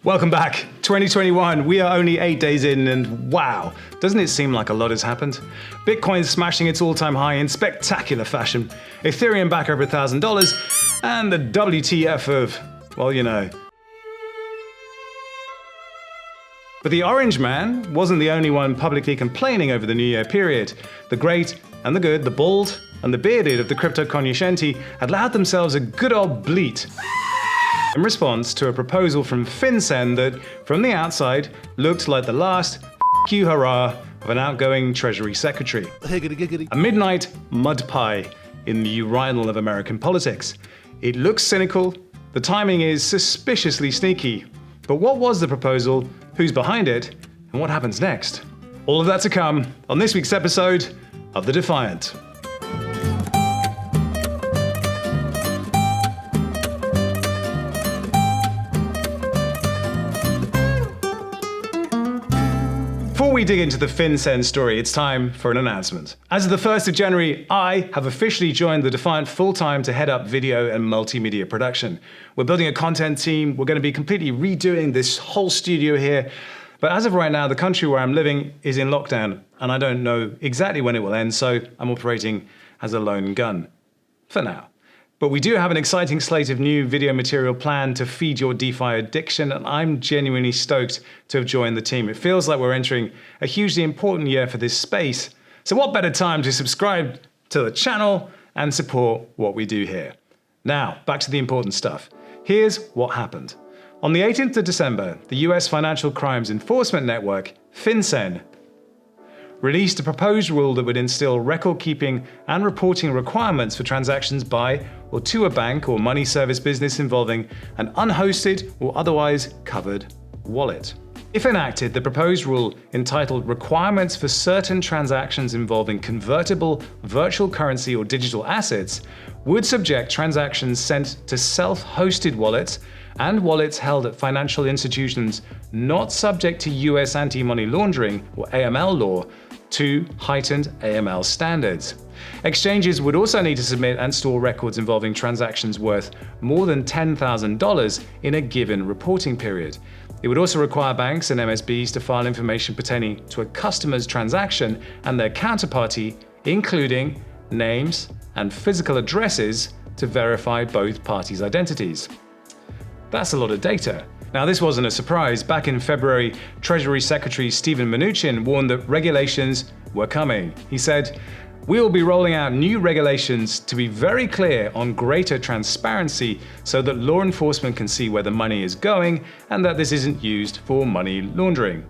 Welcome back. 2021, we are only 8 days in and wow, doesn't it seem like a lot has happened? Bitcoin smashing its all-time high in spectacular fashion, Ethereum back over $1,000, and the WTF of, well, you know. But the orange man wasn't the only one publicly complaining over the New Year period. The great and the good, the bald and the bearded of the crypto cognoscenti had allowed themselves a good old bleat in response to a proposal from FinCEN that, from the outside, looked like the last f*** you hurrah of an outgoing Treasury Secretary. A midnight mud pie in the urinal of American politics. It looks cynical, the timing is suspiciously sneaky. But what was the proposal, who's behind it, and what happens next? All of that to come on this week's episode of The Defiant. Before we dig into the FinCEN story, it's time for an announcement. As of the 1st of January, I have officially joined the Defiant full-time to head up video and multimedia production. We're building a content team, we're going to be completely redoing this whole studio here, but as of right now, the country where I'm living is in lockdown, and I don't know exactly when it will end, so I'm operating as a lone gun. For now. But we do have an exciting slate of new video material planned to feed your DeFi addiction, and I'm genuinely stoked to have joined the team. It feels like we're entering a hugely important year for this space. So what better time to subscribe to the channel and support what we do here. Now, back to the important stuff. Here's what happened. On the 18th of December, the US Financial Crimes Enforcement Network, FinCEN, released a proposed rule that would instill record-keeping and reporting requirements for transactions by or to a bank or money service business involving an unhosted or otherwise covered wallet. If enacted, the proposed rule, entitled Requirements for Certain Transactions Involving Convertible Virtual Currency or Digital Assets, would subject transactions sent to self-hosted wallets and wallets held at financial institutions not subject to US anti-money laundering or AML law to heightened AML standards. Exchanges would also need to submit and store records involving transactions worth more than $10,000 in a given reporting period. It would also require banks and MSBs to file information pertaining to a customer's transaction and their counterparty, including names and physical addresses, to verify both parties' identities. That's a lot of data. Now, this wasn't a surprise. Back in February, Treasury Secretary Steven Mnuchin warned that regulations were coming. He said, "We will be rolling out new regulations to be very clear on greater transparency so that law enforcement can see where the money is going and that this isn't used for money laundering."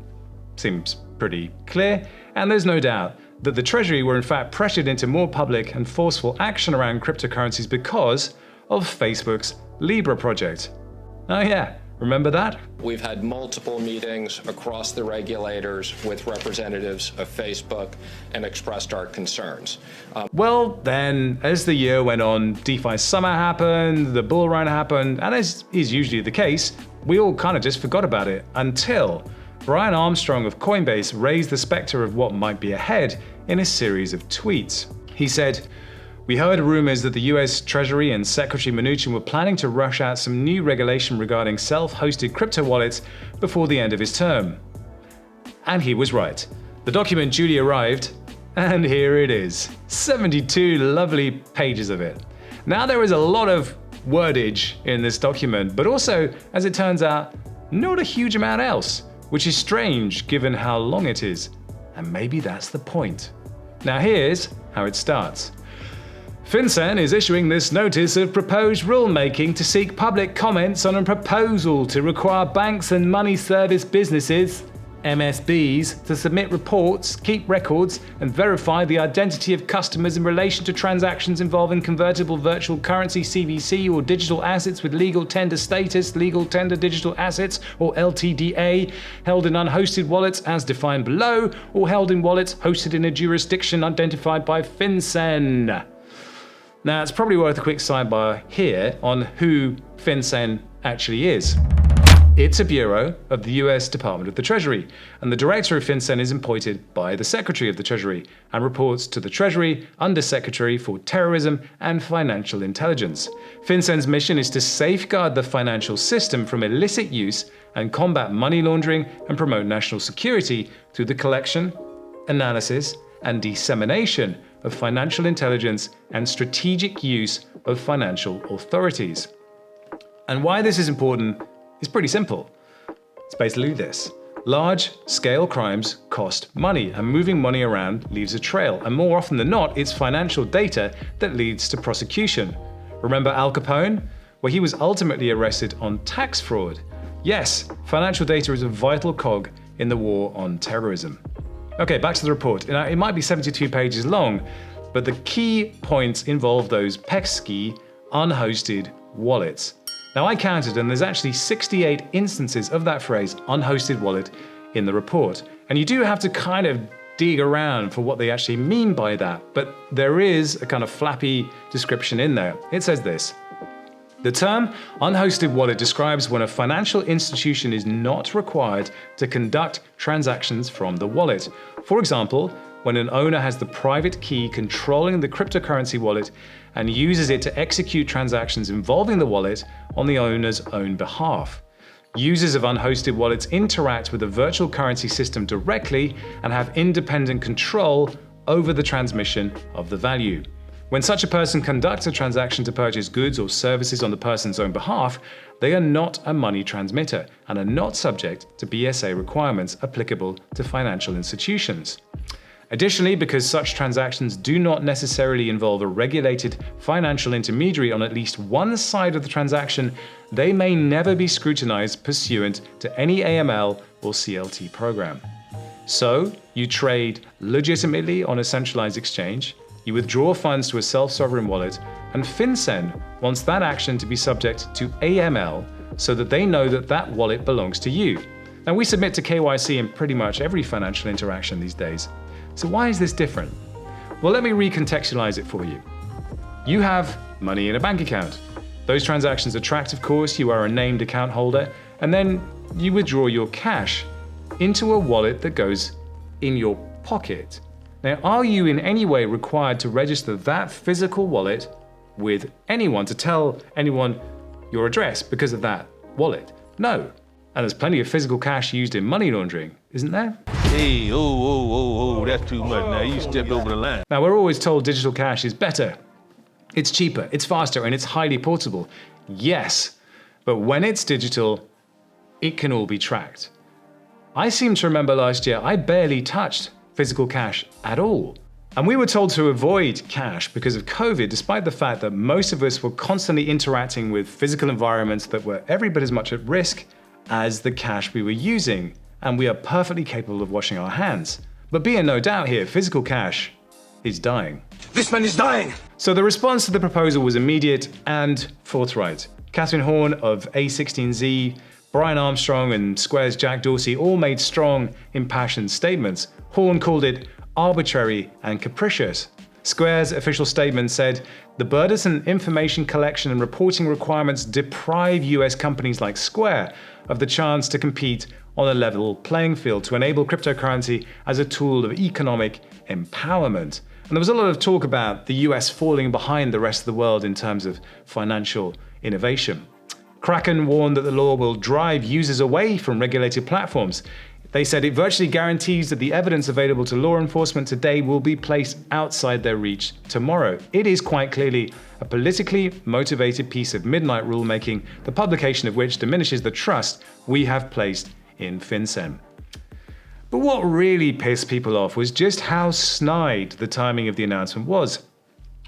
Seems pretty clear, and there's no doubt that the Treasury were in fact pressured into more public and forceful action around cryptocurrencies because of Facebook's Libra project. Oh yeah, remember that? We've had multiple meetings across the regulators with representatives of Facebook and expressed our concerns. Well, then, as the year went on, DeFi summer happened, the bull run happened, and as is usually the case, we all kind of just forgot about it until Brian Armstrong of Coinbase raised the specter of what might be ahead in a series of tweets. He said, "We heard rumors that the US Treasury and Secretary Mnuchin were planning to rush out some new regulation regarding self-hosted crypto wallets before the end of his term." And he was right. The document duly arrived, and here it is. 72 lovely pages of it. Now, there is a lot of wordage in this document, but also, as it turns out, not a huge amount else, which is strange given how long it is. And maybe that's the point. Now, here's how it starts. FinCEN is issuing this notice of proposed rulemaking to seek public comments on a proposal to require banks and money service businesses, MSBs, to submit reports, keep records, and verify the identity of customers in relation to transactions involving convertible virtual currency (CVC) or digital assets with legal tender status, legal tender digital assets or LTDA, held in unhosted wallets as defined below, or held in wallets hosted in a jurisdiction identified by FinCEN. Now, it's probably worth a quick sidebar here on who FinCEN actually is. It's a bureau of the US Department of the Treasury, and the director of FinCEN is appointed by the Secretary of the Treasury and reports to the Treasury Undersecretary for Terrorism and Financial Intelligence. FinCEN's mission is to safeguard the financial system from illicit use and combat money laundering and promote national security through the collection, analysis, and dissemination of financial intelligence and strategic use of financial authorities. And why this is important is pretty simple. It's basically this. Large-scale crimes cost money, and moving money around leaves a trail. And more often than not, it's financial data that leads to prosecution. Remember Al Capone? Well, he was ultimately arrested on tax fraud. Yes, financial data is a vital cog in the war on terrorism. Okay, back to the report. Now, it might be 72 pages long, but the key points involve those pesky, unhosted wallets. Now, I counted, and there's actually 68 instances of that phrase, unhosted wallet, in the report. And you do have to kind of dig around for what they actually mean by that, but there is a kind of flappy description in there. It says this: the term unhosted wallet describes when a financial institution is not required to conduct transactions from the wallet. For example, when an owner has the private key controlling the cryptocurrency wallet and uses it to execute transactions involving the wallet on the owner's own behalf. Users of unhosted wallets interact with the virtual currency system directly and have independent control over the transmission of the value. When such a person conducts a transaction to purchase goods or services on the person's own behalf, they are not a money transmitter and are not subject to BSA requirements applicable to financial institutions. Additionally, because such transactions do not necessarily involve a regulated financial intermediary on at least one side of the transaction, they may never be scrutinized pursuant to any AML or CLT program. So, you trade legitimately on a centralized exchange, you withdraw funds to a self-sovereign wallet, and FinCEN wants that action to be subject to AML so that they know that that wallet belongs to you. Now, we submit to KYC in pretty much every financial interaction these days. So why is this different? Well, let me recontextualize it for you. You have money in a bank account. Those transactions are tracked, of course, you are a named account holder, and then you withdraw your cash into a wallet that goes in your pocket. Now, are you in any way required to register that physical wallet with anyone, to tell anyone your address because of that wallet? No. And there's plenty of physical cash used in money laundering, isn't there? Hey, that's too much now. You stepped over the line. Now, we're always told digital cash is better. It's cheaper, it's faster, and it's highly portable. Yes, but when it's digital, it can all be tracked. I seem to remember last year I barely touched physical cash at all. And we were told to avoid cash because of COVID, despite the fact that most of us were constantly interacting with physical environments that were every bit as much at risk as the cash we were using. And we are perfectly capable of washing our hands. But be in no doubt here, physical cash is dying. This man is dying! So the response to the proposal was immediate and forthright. Catherine Horn of A16Z, Brian Armstrong and Square's Jack Dorsey all made strong, impassioned statements. Horn called it arbitrary and capricious. Square's official statement said, the burdensome information collection and reporting requirements deprive US companies like Square of the chance to compete on a level playing field to enable cryptocurrency as a tool of economic empowerment. And there was a lot of talk about the US falling behind the rest of the world in terms of financial innovation. Kraken warned that the law will drive users away from regulated platforms. They said it virtually guarantees that the evidence available to law enforcement today will be placed outside their reach tomorrow. It is quite clearly a politically motivated piece of midnight rulemaking, the publication of which diminishes the trust we have placed in FinCEN. But what really pissed people off was just how snide the timing of the announcement was.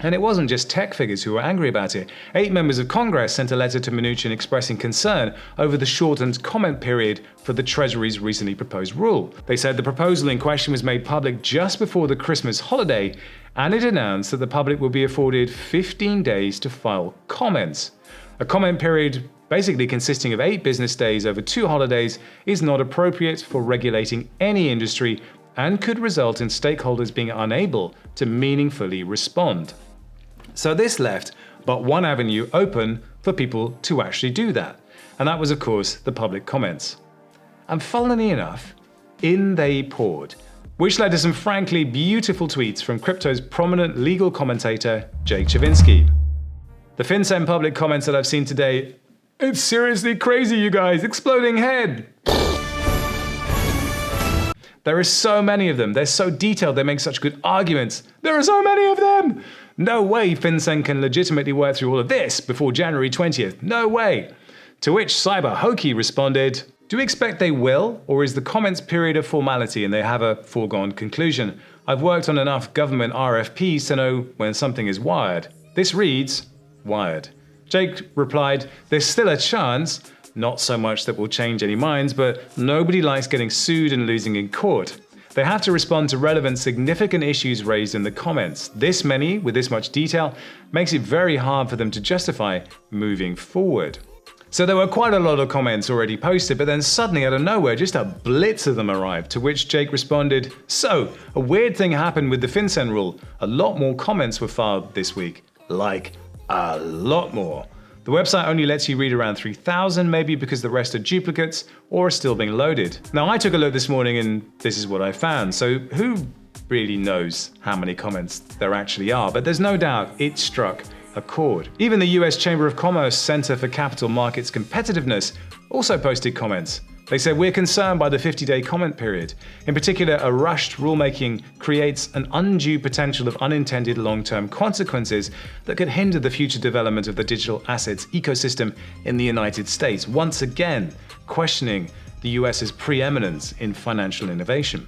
And it wasn't just tech figures who were angry about it. 8 members of Congress sent a letter to Mnuchin expressing concern over the shortened comment period for the Treasury's recently proposed rule. They said the proposal in question was made public just before the Christmas holiday, and it announced that the public will be afforded 15 days to file comments. A comment period basically consisting of 8 business days over 2 holidays is not appropriate for regulating any industry and could result in stakeholders being unable to meaningfully respond. So this left but one avenue open for people to actually do that. And that was, of course, the public comments. And funnily enough, in they poured, which led to some frankly beautiful tweets from crypto's prominent legal commentator, Jake Chavinsky. The FinCEN public comments that I've seen today, it's seriously crazy, you guys, exploding head. There are so many of them, they're so detailed, they make such good arguments. There are so many of them! No way FinCEN can legitimately work through all of this before January 20th, no way! To which Cyber Hokey responded, do we expect they will, or is the comments period a formality and they have a foregone conclusion? I've worked on enough government RFPs to know when something is wired. This reads, wired. Jake replied, there's still a chance, not so much that will change any minds, but nobody likes getting sued and losing in court. They have to respond to relevant, significant issues raised in the comments. This many, with this much detail, makes it very hard for them to justify moving forward. So there were quite a lot of comments already posted, but then suddenly out of nowhere, just a blitz of them arrived, to which Jake responded, so, a weird thing happened with the FinCEN rule. A lot more comments were filed this week. Like, a lot more. The website only lets you read around 3,000, maybe because the rest are duplicates or are still being loaded. Now I took a look this morning and this is what I found. So who really knows how many comments there actually are? But there's no doubt it struck a chord. Even the US Chamber of Commerce Center for Capital Markets Competitiveness also posted comments. They said, we're concerned by the 50-day comment period. In particular, a rushed rulemaking creates an undue potential of unintended long-term consequences that could hinder the future development of the digital assets ecosystem in the United States, once again questioning the US's preeminence in financial innovation.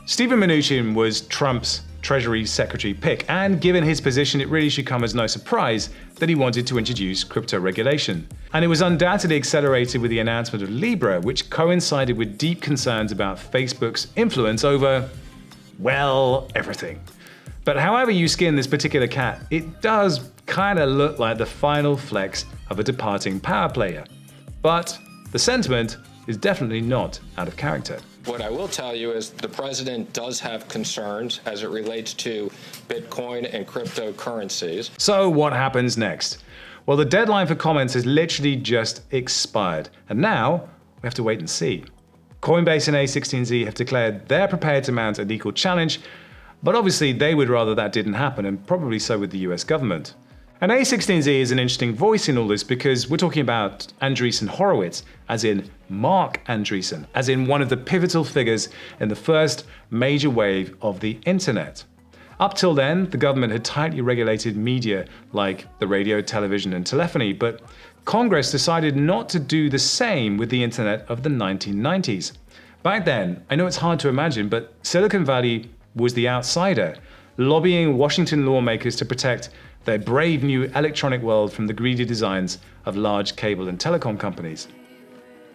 Stephen Mnuchin was Trump's Treasury Secretary pick, and given his position, it really should come as no surprise that he wanted to introduce crypto regulation. And it was undoubtedly accelerated with the announcement of Libra, which coincided with deep concerns about Facebook's influence over, well, everything. But however you skin this particular cat, it does kind of look like the final flex of a departing power player. But the sentiment is definitely not out of character. What I will tell you is the president does have concerns as it relates to Bitcoin and cryptocurrencies. So what happens next? Well, the deadline for comments has literally just expired, and now we have to wait and see. Coinbase and A16Z have declared they're prepared to mount a legal challenge, but obviously they would rather that didn't happen, and probably so would the US government. And A16Z is an interesting voice in all this because we're talking about Andreessen Horowitz, as in Mark Andreessen, as in one of the pivotal figures in the first major wave of the internet. Up till then, the government had tightly regulated media like the radio, television, and telephony, but Congress decided not to do the same with the internet of the 1990s. Back then, I know it's hard to imagine, but Silicon Valley was the outsider, lobbying Washington lawmakers to protect their brave new electronic world from the greedy designs of large cable and telecom companies.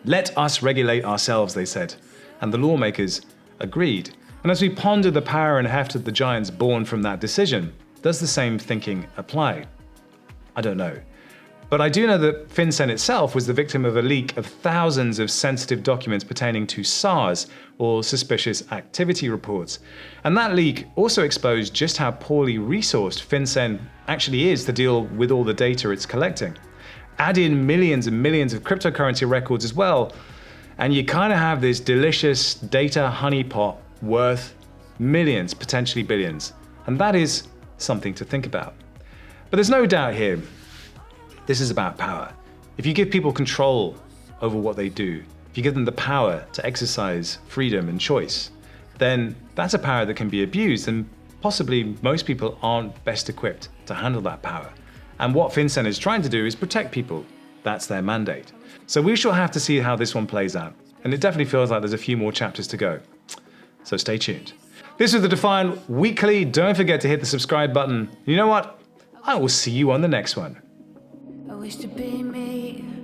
Let us regulate ourselves, they said, and the lawmakers agreed. And as we ponder the power and heft of the giants born from that decision, does the same thinking apply? I don't know. But I do know that FinCEN itself was the victim of a leak of thousands of sensitive documents pertaining to SARs, or suspicious activity reports. And that leak also exposed just how poorly resourced FinCEN actually is to deal with all the data it's collecting. Add in millions and millions of cryptocurrency records as well, and you kind of have this delicious data honeypot worth millions, potentially billions. And that is something to think about. But there's no doubt here, this is about power. If you give people control over what they do, if you give them the power to exercise freedom and choice, then that's a power that can be abused, and possibly most people aren't best equipped to handle that power. And what FinCEN is trying to do is protect people. That's their mandate. So we shall have to see how this one plays out. And it definitely feels like there's a few more chapters to go. So stay tuned. This was the Defiant Weekly. Don't forget to hit the subscribe button. You know what? I will see you on the next one. I wish to be me.